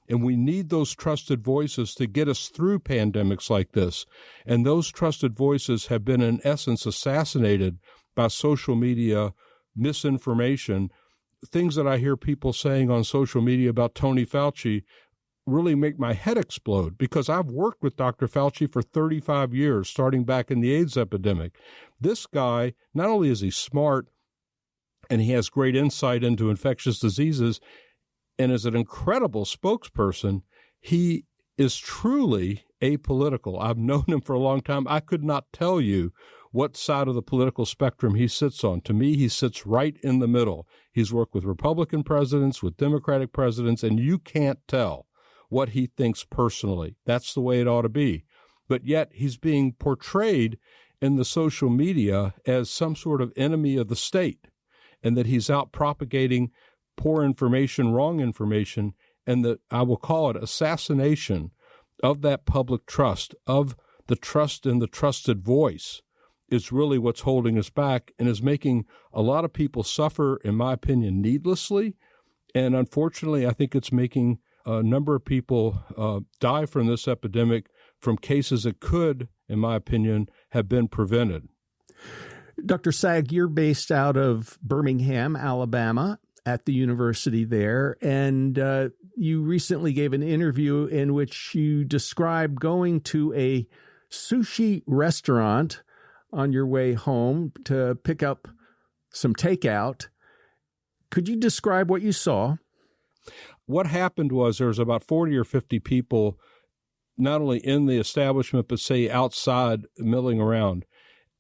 And we need those trusted voices to get us through pandemics like this. And those trusted voices have been, in essence, assassinated by social media misinformation. Things that I hear people saying on social media about Tony Fauci really make my head explode, because I've worked with Dr. Fauci for 35 years, starting back in the AIDS epidemic. This guy, not only is he smart and he has great insight into infectious diseases, and as an incredible spokesperson, he is truly apolitical. I've known him for a long time. I could not tell you what side of the political spectrum he sits on. To me, he sits right in the middle. He's worked with Republican presidents, with Democratic presidents, and you can't tell what he thinks personally. That's the way it ought to be. But yet he's being portrayed in the social media as some sort of enemy of the state, and that he's out propagating poor information, wrong information, and that I will call it assassination of that public trust, of the trust in the trusted voice, is really what's holding us back and is making a lot of people suffer, in my opinion, needlessly. And unfortunately, I think it's making a number of people die from this epidemic from cases that could, in my opinion, have been prevented. Dr. Sag, you're based out of Birmingham, Alabama, at the university there, and you recently gave an interview in which you described going to a sushi restaurant on your way home to pick up some takeout. Could you describe what you saw? What happened was there was about 40 or 50 people, not only in the establishment, but say outside milling around.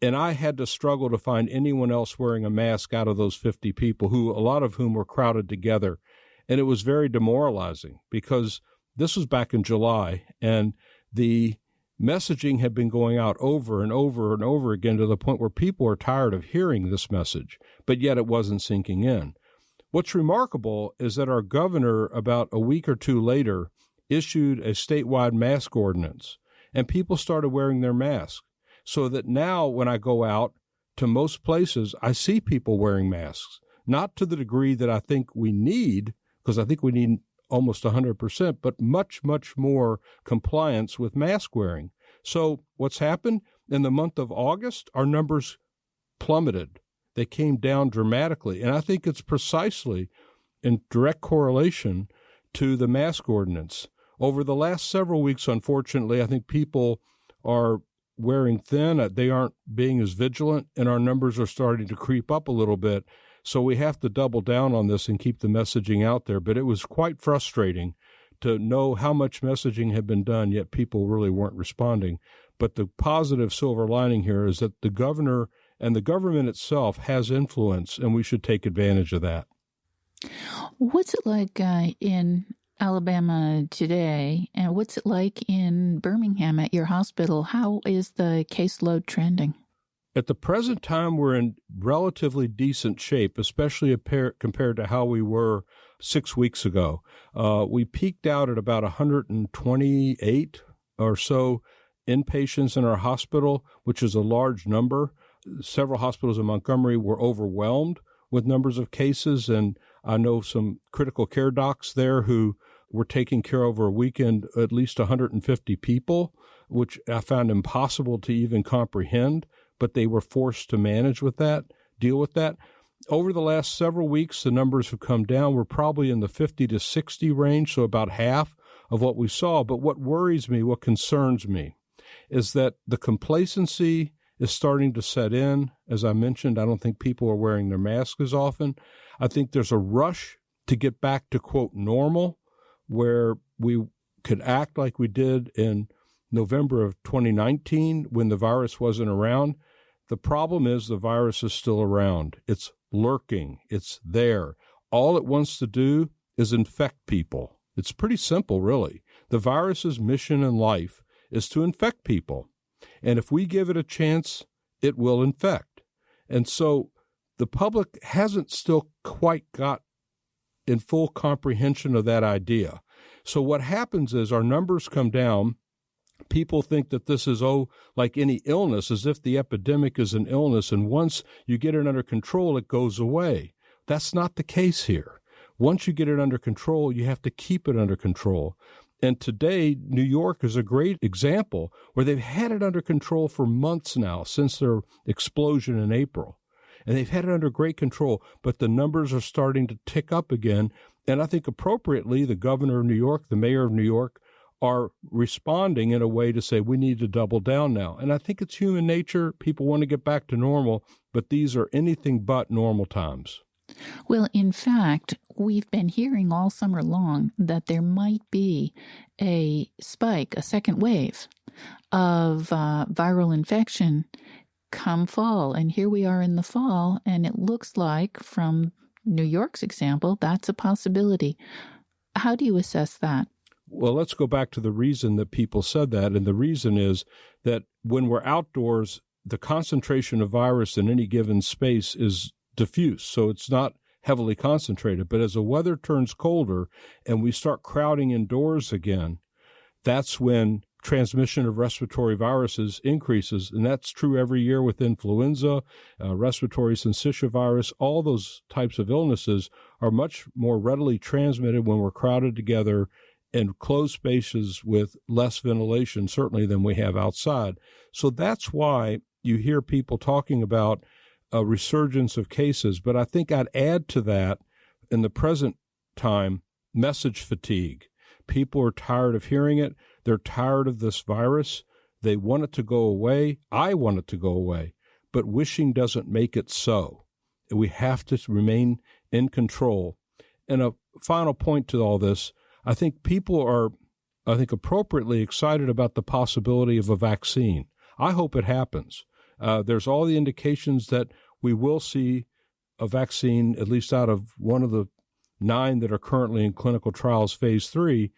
And I had to struggle to find anyone else wearing a mask out of those 50 people, who a lot of whom were crowded together. And it was very demoralizing because this was back in July, and the messaging had been going out over and over and over again to the point where people are tired of hearing this message, but yet it wasn't sinking in. What's remarkable is that our governor, about a week or two later, issued a statewide mask ordinance, and people started wearing their masks. So that now when I go out to most places, I see people wearing masks, not to the degree that I think we need, because I think we need almost 100%, but much, much more compliance with mask wearing. So what's happened? In the month of August, our numbers plummeted. They came down dramatically. And I think it's precisely in direct correlation to the mask ordinance. Over the last several weeks, unfortunately, I think people are wearing thin. They aren't being as vigilant, and our numbers are starting to creep up a little bit. So we have to double down on this and keep the messaging out there. But it was quite frustrating to know how much messaging had been done, yet people really weren't responding. But the positive silver lining here is that the governor and the government itself has influence, and we should take advantage of that. What's it like in Alabama today, and what's it like in Birmingham at your hospital? How is the caseload trending? At the present time, we're in relatively decent shape, especially compared to how we were 6 weeks ago. We peaked out at about 128 or so inpatients in our hospital, which is a large number. Several hospitals in Montgomery were overwhelmed with numbers of cases, and I know some critical care docs there who were taking care over a weekend at least 150 people, which I found impossible to even comprehend, but they were forced to manage with that, deal with that. Over the last several weeks, the numbers have come down. We're probably in the 50 to 60 range, so about half of what we saw. But what worries me, what concerns me, is that the complacency is starting to set in. As I mentioned, I don't think people are wearing their masks as often. I think there's a rush to get back to, quote, normal, where we could act like we did in November of 2019 when the virus wasn't around. The problem is the virus is still around. It's lurking. It's there. All it wants to do is infect people. It's pretty simple, really. The virus's mission in life is to infect people. And if we give it a chance, it will infect. And so the public hasn't still quite got in full comprehension of that idea. So what happens is our numbers come down. People think that this is, like any illness, as if the epidemic is an illness, and once you get it under control, it goes away. That's not the case here. Once you get it under control, you have to keep it under control. And today, New York is a great example where they've had it under control for months now, since their explosion in April. And they've had it under great control, but the numbers are starting to tick up again. And I think appropriately, the governor of New York, the mayor of New York, are responding in a way to say we need to double down now. And I think it's human nature. People want to get back to normal, but these are anything but normal times. Well, in fact, we've been hearing all summer long that there might be a spike, a second wave of viral infection come fall. And here we are in the fall, and it looks like, from New York's example, that's a possibility. How do you assess that? Well, let's go back to the reason that people said that. And the reason is that when we're outdoors, the concentration of virus in any given space is diffuse. So it's not heavily concentrated. But as the weather turns colder and we start crowding indoors again, that's when transmission of respiratory viruses increases. And that's true every year with influenza, respiratory syncytial virus. All those types of illnesses are much more readily transmitted when we're crowded together in closed spaces with less ventilation, certainly, than we have outside. So that's why you hear people talking about a resurgence of cases. But I think I'd add to that, in the present time, message fatigue. People are tired of hearing it. They're tired of this virus. They want it to go away. I want it to go away. But wishing doesn't make it so. We have to remain in control. And a final point to all this, I think people are, appropriately excited about the possibility of a vaccine. I hope it happens. There's all the indications that we will see a vaccine, at least out of one of the 9 that are currently in clinical trials, phase 3.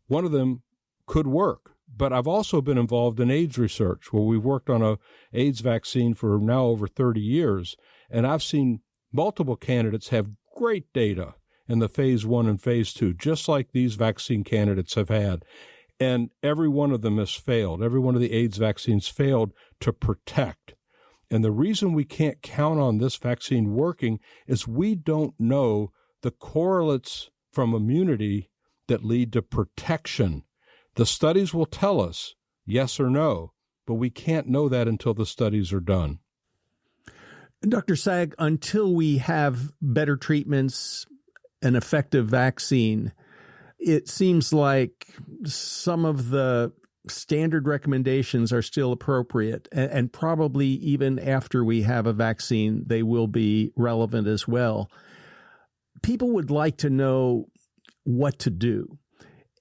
One of them could work. But I've also been involved in AIDS research, where we've worked on a AIDS vaccine for now over 30 years. And I've seen multiple candidates have great data in the phase 1 and phase 2, just like these vaccine candidates have had. And every one of them has failed. Every one of the AIDS vaccines failed to protect. And the reason we can't count on this vaccine working is we don't know the correlates from immunity that lead to protection. The studies will tell us yes or no, but we can't know that until the studies are done. Dr. Sag, until we have better treatments, an effective vaccine, it seems like some of the standard recommendations are still appropriate, and probably even after we have a vaccine, they will be relevant as well. People would like to know what to do.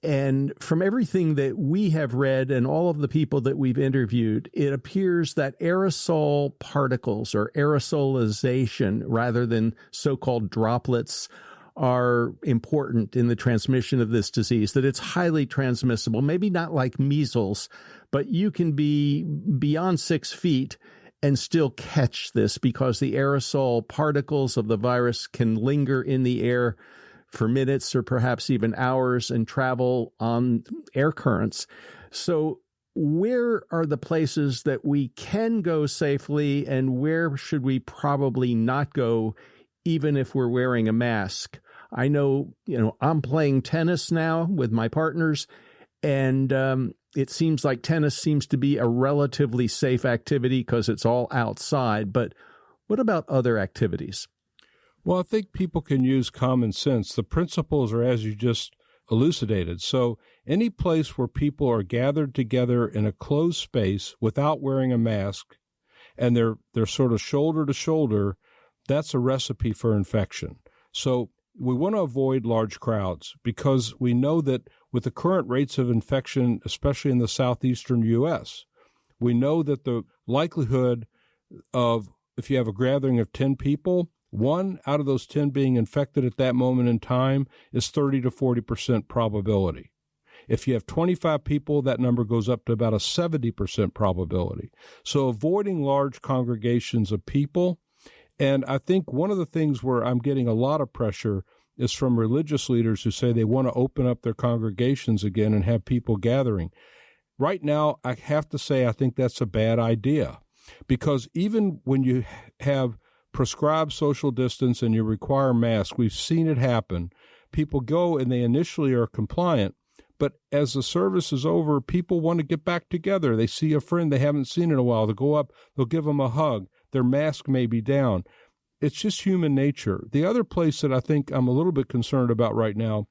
And from everything that we have read and all of the people that we've interviewed, it appears that aerosol particles, or aerosolization rather than so-called droplets, are important in the transmission of this disease, that it's highly transmissible, maybe not like measles, but you can be beyond 6 feet and still catch this because the aerosol particles of the virus can linger in the air for minutes or perhaps even hours and travel on air currents. So where are the places that we can go safely, and where should we probably not go, even if we're wearing a mask? I know, I'm playing tennis now with my partners, and it seems like tennis seems to be a relatively safe activity because it's all outside. But what about other activities? Well, I think people can use common sense. The principles are as you just elucidated. So any place where people are gathered together in a closed space without wearing a mask, and they're sort of shoulder to shoulder, that's a recipe for infection. So we want to avoid large crowds because we know that with the current rates of infection, especially in the southeastern U.S., we know that the likelihood of, if you have a gathering of 10 people, 1 out of those 10 being infected at that moment in time is 30 to 40% probability. If you have 25 people, that number goes up to about a 70% probability. So avoiding large congregations of people. And I think one of the things where I'm getting a lot of pressure is from religious leaders who say they want to open up their congregations again and have people gathering. Right now, I have to say I think that's a bad idea, because even when you have prescribed social distance and you require masks, we've seen it happen. People go and they initially are compliant, but as the service is over, people want to get back together. They see a friend they haven't seen in a while. They'll go up, they'll give them a hug. Their mask may be down. It's just human nature. The other place that I think I'm a little bit concerned about right now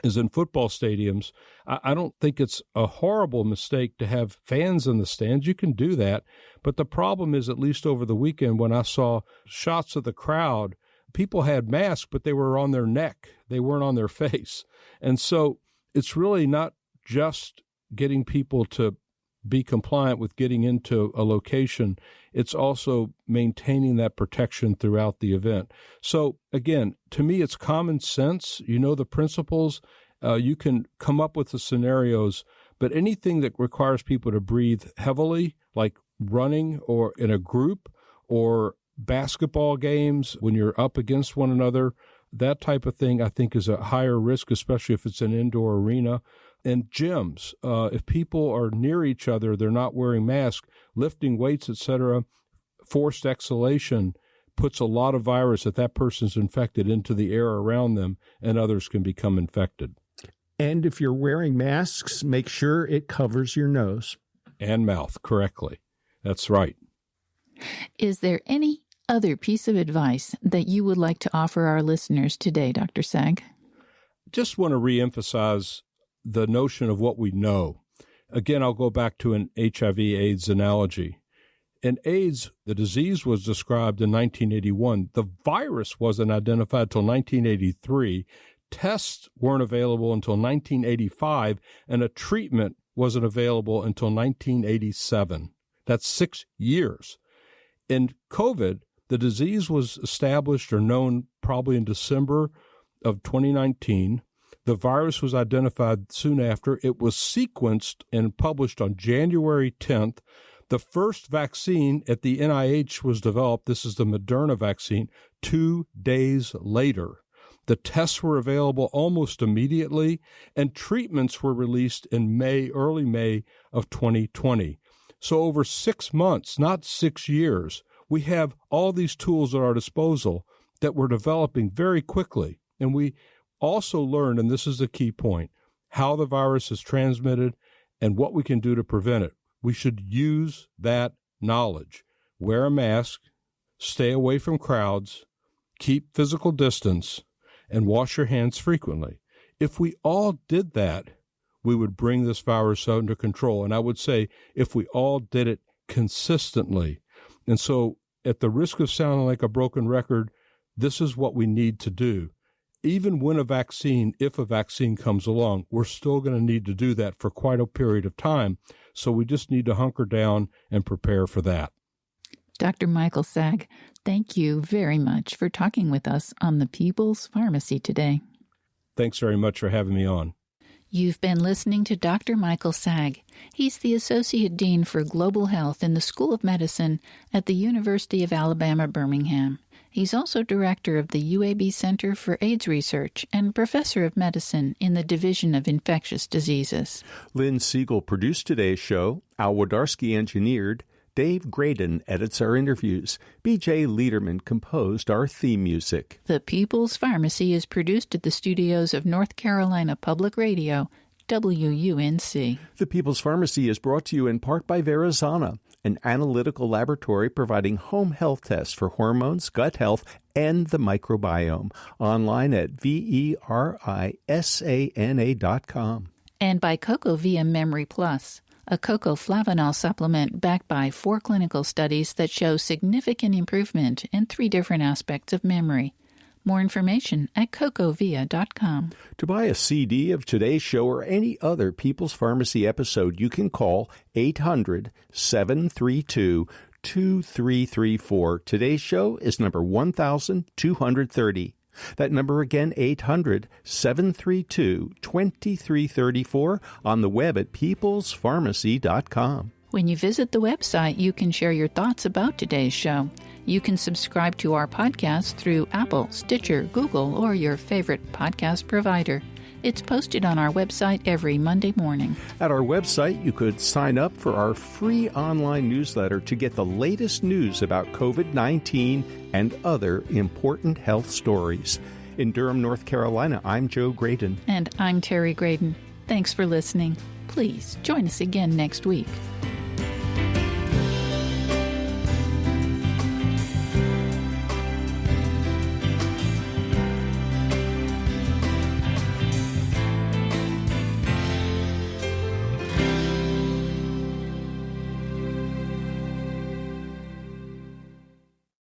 is in football stadiums. I don't think it's a horrible mistake to have fans in the stands. You can do that. But the problem is, at least over the weekend, when I saw shots of the crowd, people had masks, but they were on their neck. They weren't on their face. And so it's really not just getting people to be compliant with getting into a location. It's also maintaining that protection throughout the event. So again, to me, it's common sense. You know the principles. You can come up with the scenarios, but anything that requires people to breathe heavily, like running or in a group or basketball games when you're up against one another, that type of thing I think is a higher risk, especially if it's an indoor arena. And gyms, if people are near each other, they're not wearing masks, lifting weights, etc., forced exhalation puts a lot of virus, if that person's infected, into the air around them, and others can become infected. And if you're wearing masks, make sure it covers your nose. And mouth correctly. That's right. Is there any other piece of advice that you would like to offer our listeners today, Dr. Sag? Just want to reemphasize the notion of what we know. Again, I'll go back to an HIV/AIDS analogy. In AIDS, the disease was described in 1981. The virus wasn't identified until 1983. Tests weren't available until 1985, and a treatment wasn't available until 1987. That's 6 years. In COVID, the disease was established or known probably in December of 2019. The virus was identified soon after. It was sequenced and published on January 10th. The first vaccine at the NIH was developed. This is the Moderna vaccine 2 days later. The tests were available almost immediately, and treatments were released in early May of 2020. So over 6 months, not 6 years, we have all these tools at our disposal that we're developing very quickly. And we also learned, and this is the key point, how the virus is transmitted and what we can do to prevent it. We should use that knowledge. Wear a mask, stay away from crowds, keep physical distance, and wash your hands frequently. If we all did that, we would bring this virus under control. And I would say if we all did it consistently. And so at the risk of sounding like a broken record, this is what we need to do. Even when if a vaccine comes along, we're still going to need to do that for quite a period of time. So we just need to hunker down and prepare for that. Dr. Michael Sag, thank you very much for talking with us on the People's Pharmacy today. Thanks very much for having me on. You've been listening to Dr. Michael Sag. He's the Associate Dean for Global Health in the School of Medicine at the University of Alabama, Birmingham. He's also director of the UAB Center for AIDS Research and professor of medicine in the Division of Infectious Diseases. Lynn Siegel produced today's show. Al Wodarski engineered. Dave Graydon edits our interviews. B.J. Liederman composed our theme music. The People's Pharmacy is produced at the studios of North Carolina Public Radio, WUNC. The People's Pharmacy is brought to you in part by Verizana, an analytical laboratory providing home health tests for hormones, gut health, and the microbiome. Online at verisana.com. And by CocoVia Memory Plus, a cocoflavanol supplement backed by 4 clinical studies that show significant improvement in 3 different aspects of memory. More information at cocovia.com. To buy a CD of today's show or any other People's Pharmacy episode, you can call 800-732-2334. Today's show is number 1230. That number again, 800-732-2334, on the web at peoplespharmacy.com. When you visit the website, you can share your thoughts about today's show. You can subscribe to our podcast through Apple, Stitcher, Google, or your favorite podcast provider. It's posted on our website every Monday morning. At our website, you could sign up for our free online newsletter to get the latest news about COVID-19 and other important health stories. In Durham, North Carolina, I'm Joe Graydon. And I'm Terry Graydon. Thanks for listening. Please join us again next week.